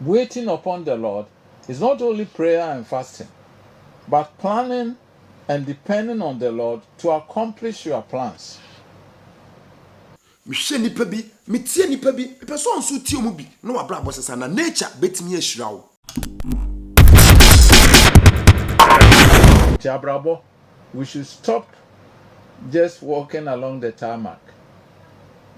Waiting upon the Lord is not only prayer and fasting, but planning and depending on the Lord to accomplish your plans. mehwɛ nipa bi metie nipa bi mepɛ sɛ ɔnso tie mu bi na wabra abɔ sesa na nature betumi ahyira wo. Tiabrabo, we should stop just walking along the tarmac.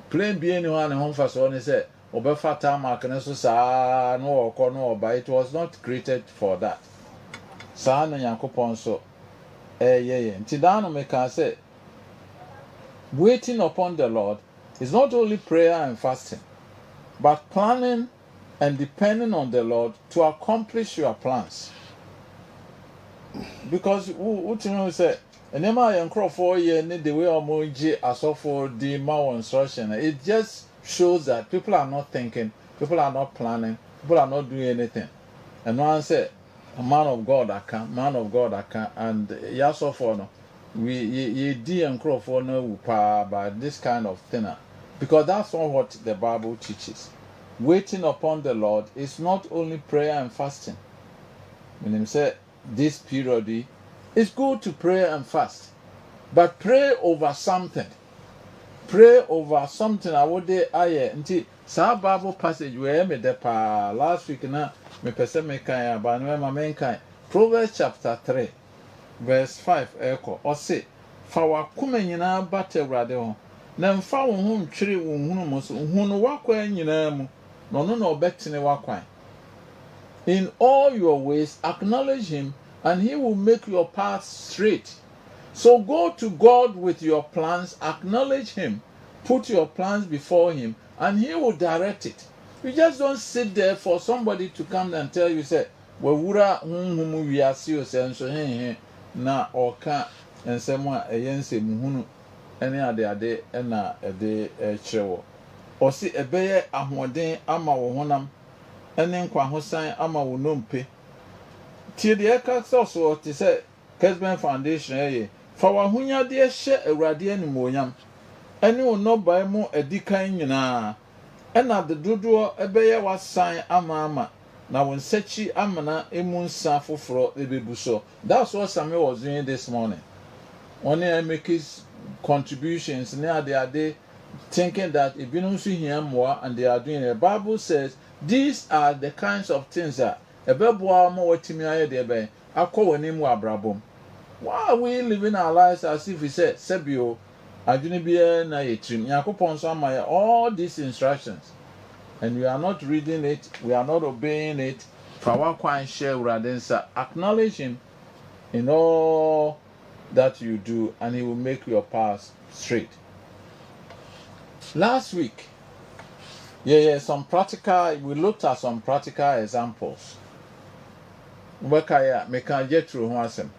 Plain being one home for so one say obefa tarmac and so sa no oko no oba. It was not created for that. Sa na Yankopon so yeah. Nti da no make say waiting upon the Lord is not only prayer and fasting, but planning and depending on the Lord to accomplish your plans. Because what you know say and then my uncrow 4 year need the way emoji as for the mal instruction. It just shows that people are not thinking, people are not planning, people are not doing anything. And one said, a man of God I can, and yes for no. We ye D and crow for no by this kind of thing. Because that's not what the Bible teaches. Waiting upon the Lord is not only prayer and fasting. When him say this period it's good to pray and fast, but pray over something. Pray over something. I would say, until some Bible passage where me the last week na me pese me kan ba no ma me kan Proverbs chapter 3 verse 5 echo or say fa wakoma nyina bata Awurade ho na mfa wo ho ntwere wo hunu mo so hunu wakwa nyina mu no no obetene wakwan. In all your ways acknowledge him, and he will make your path straight. So go to God with your plans, acknowledge him, put your plans before him, and he will direct it. You just don't sit there for somebody to come and tell you, say, wura humu wiase o se nso he na oka ensemo eyense muhunu ene ade na ede kyerɛwo. Osi ebeye ahoden ama wo honam ene nkwa hosan ama wo nompe. Tie de eka so te se Kesben Foundation fa wa hunya de hye Awurade animonyam ene wo no bai mu edikan nyina ena de dodo ebeye wasan ama na wo nsachi amana emu nsa foforo ebebuso. That's what Samuel was doing this morning. When he make his contributions near ade thinking that if you don't see him more and they are doing it. The Bible says these are the kinds of things that ebeboa mo watimi aye de be akọ wani mu abrabom. Why are we living our lives as if we said sebio adwene bia na yetrim yakopon so amaye all these instructions and we are not reading it, we are not obeying it? For our kwan share uradensa, acknowledge him in all that you do and he will make your path straight. Last week, we looked at some practical examples. Wekaya meka Jethro ho asem.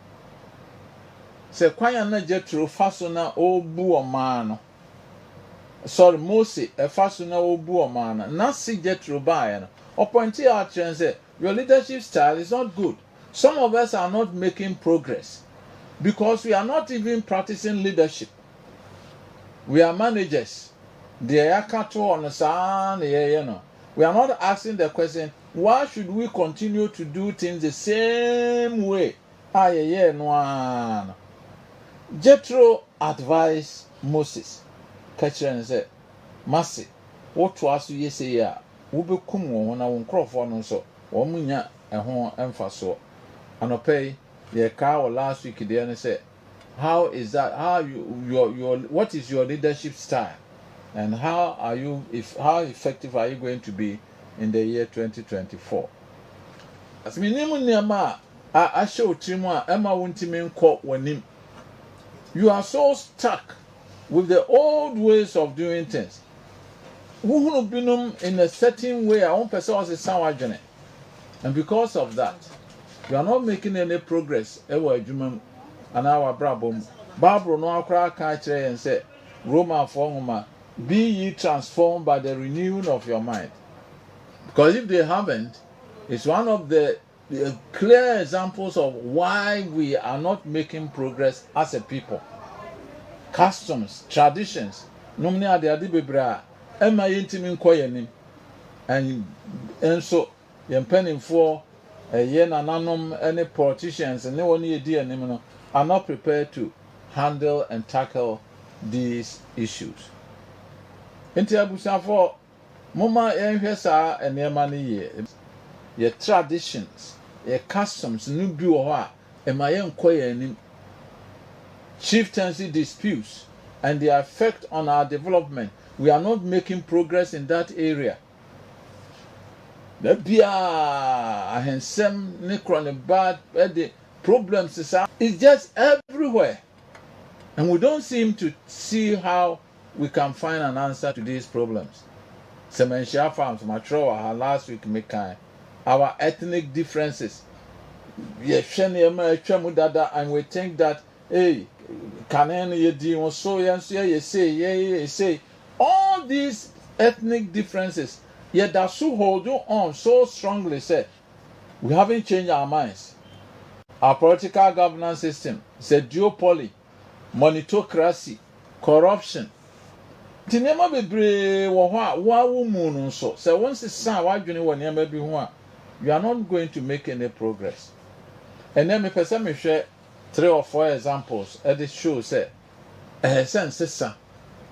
Se kwanya na Jethro faso na obu omano. Sorry, Moses faso na obu omano. Na si Jethro bae no. Opointi out and say your leadership style is not good. Some of us are not making progress because we are not even practicing leadership. We are managers. We are not asking the question, why should we continue to do things the same way? Jethro advised Moses, catcher and said, Massey, what was you say? Ube kumu when I won't crop on so, or munya a home emphasis. And pay the car last week, they said, how is that? How what is your leadership style? And how effective are you going to be in the year 2024? As minimum nema I show Trimwa Emma Wuntimin court wanim. You are so stuck with the old ways of doing things. Who binum in a certain way our own person was a sound. And because of that, you are not making any progress. Ewa jumam and our brabum. Barbara no akra kachre and say Roma formuma. Be ye transformed by the renewing of your mind. Because if they haven't, it's one of the clear examples of why we are not making progress as a people. Customs, traditions, and so yɛn mpanimfoɔ ɛyɛ nananom any politicians and ne wɔn yɛdi anim no are not prepared to handle and tackle these issues. Nti abusuafoɔ moma yɛnhwɛ saa nneɛma no yie. Yɛ traditions, yɛ customs no bi wɔ hɔ a ɛma yɛnkɔ yɛn anim. Chieftaincy disputes and their effect on our development. We are not making progress in that area. The ahensem ne chronic bad the problems is just everywhere, and we don't seem to see how we can find an answer to these problems. Sementia farms mature last week make our ethnic differences. And we think that hey, say all these ethnic differences, yet that so hold on so strongly. Said we haven't changed our minds. Our political governance system is duopoly, monitocracy, corruption. Tinema bebre wa woman so. So once it's sa wa dwene wo niam bi ho a, you are not going to make any progress. And then me pese me hwe 3 or 4 examples at the show say sensesa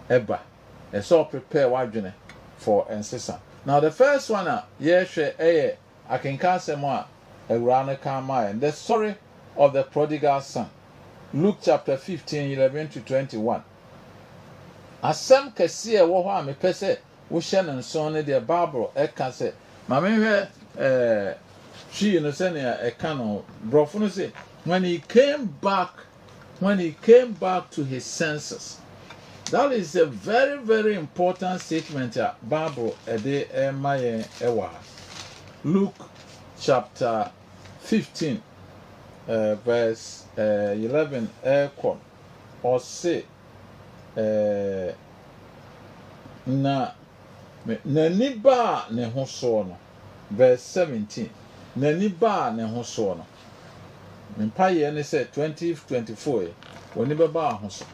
eba. So prepare wa dwene for ensesa. Now the first one hwe I can say more Eurana Kama, the story of the prodigal son. Luke chapter 15, 11 to 21. Asem kese wo ho a me pese wo hye ne nson ne de Bible eka se ma me hwe she no say na eka no brofo no say when he came back to his senses. That is a very, very important statement. Bible ewa. Luke chapter 15, verse 11. Or say, na niba ne ho no. Verse 17. Na niba ne ho so no. Mpaye ne say 2024. Woni beba ho so.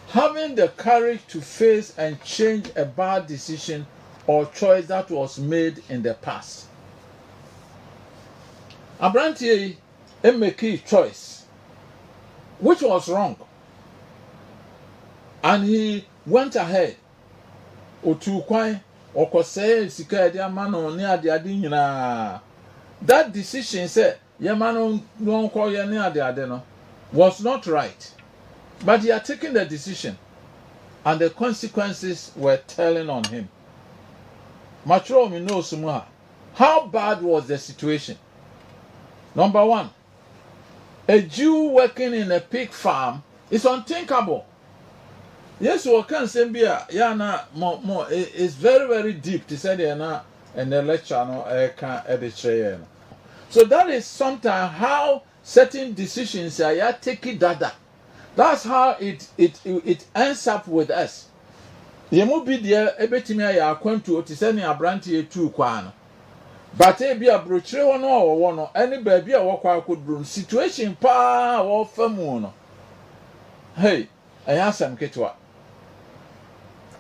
Having the courage to face and change a bad decision or choice that was made in the past. Abrantie make a choice which was wrong, and he went ahead. Otu kwan okose sika ade amano ne ade nyina. That decision said yemano no nko ye ne ade no was not right. But he had taken the decision, and the consequences were telling on him. Matro mi no sumuha. How bad was the situation? Number 1, a Jew working in a pig farm is unthinkable. Yes, we can say more. It's very, very deep to say there and the lecture no can edit. So that is sometimes how certain decisions are taken dada. That's how it ends up with us. Yemu bi de ebetimi ya akwantu otise ne abrante etu kwa no. But e bi abrochire ho no owo no ene ba bi a wokwa akoduru situation pa wo famu no. Hey, anya sam ketwa.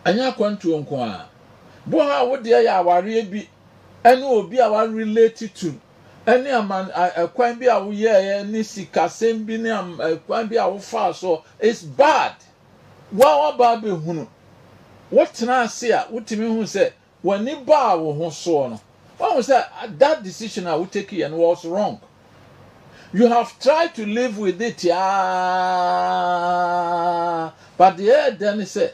Anya akwantu nko a. Bo ha wo de ya aware bi ene obi a wa relate to any man kwan bi a wo ye ni sikasem bi ni kwan bi a wo fa so is bad. Wa ba be hunu. What na say a wutimi hu say wani ba wo ho so no. One say that decision I would take and was wrong. You have tried to live with it, but then he said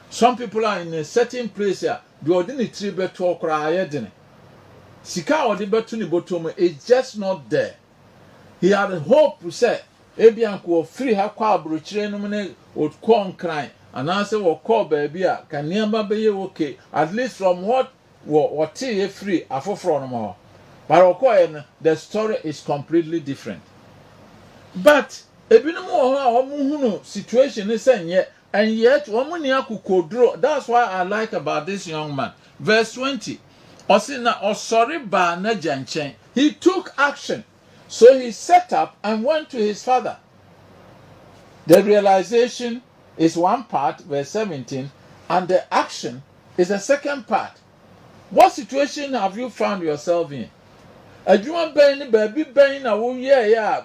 some people are in a certain place here. The ordinary tree better cry didn't. Sika or the betu ni bottom is just not there. He had hope to say, Ebianko free her kwa bruchire no mene would call crying, and answer will call baby can never be okay, at least from what he free from more. But the story is completely different. But ebinimo situation is saying yet, and yet that's why I like about this young man. Verse 20. He took action. So he set up and went to his father. The realization is one part, verse 17, and the action is the second part. What situation have you found yourself in? Adwuma bɛn ne baabi bɛn na woyɛ ya.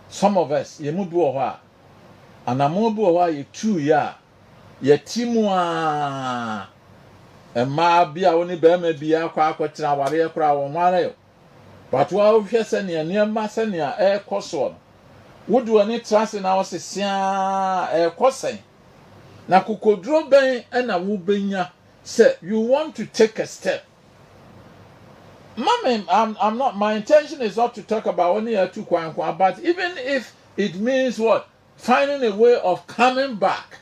Some of us ye mu bi wɔ hɔ a anamo bi wɔ hɔ a ye tu ya ye timu a ɛmaa bi a wo ne bɛrima bi akɔ akɔtena aware kora wɔn ware. But wa wohwɛ sɛ nea nneɛma sɛ nea ɛrekɔ soɔ no. Wodi w'ani trase na wɔse sia ɛrekɔ sɛn. Na kokoduro bɛn ɛna wo benya sɛ you want to take a step. Mommy, I'm not. My intention is not to talk about only a two kwankwa, but even if it means what, finding a way of coming back,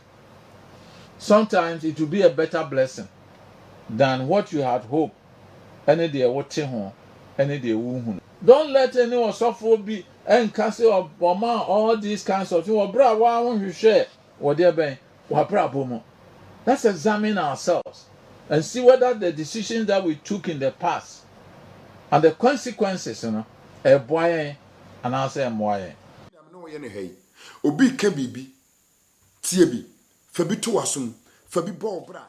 sometimes it will be a better blessing than what you had hoped. Any day watching home, any day woo. Don't let anyone suffer be and cancel or all these kinds of things. Or bra, why won't you share? Or dear Ben, or bra bomo. Let's examine ourselves and see whether the decisions that we took in the past. And the consequences, a boy and I say a boy. Obi ke bibi tie bi fa bi to wasum fa bi bo bra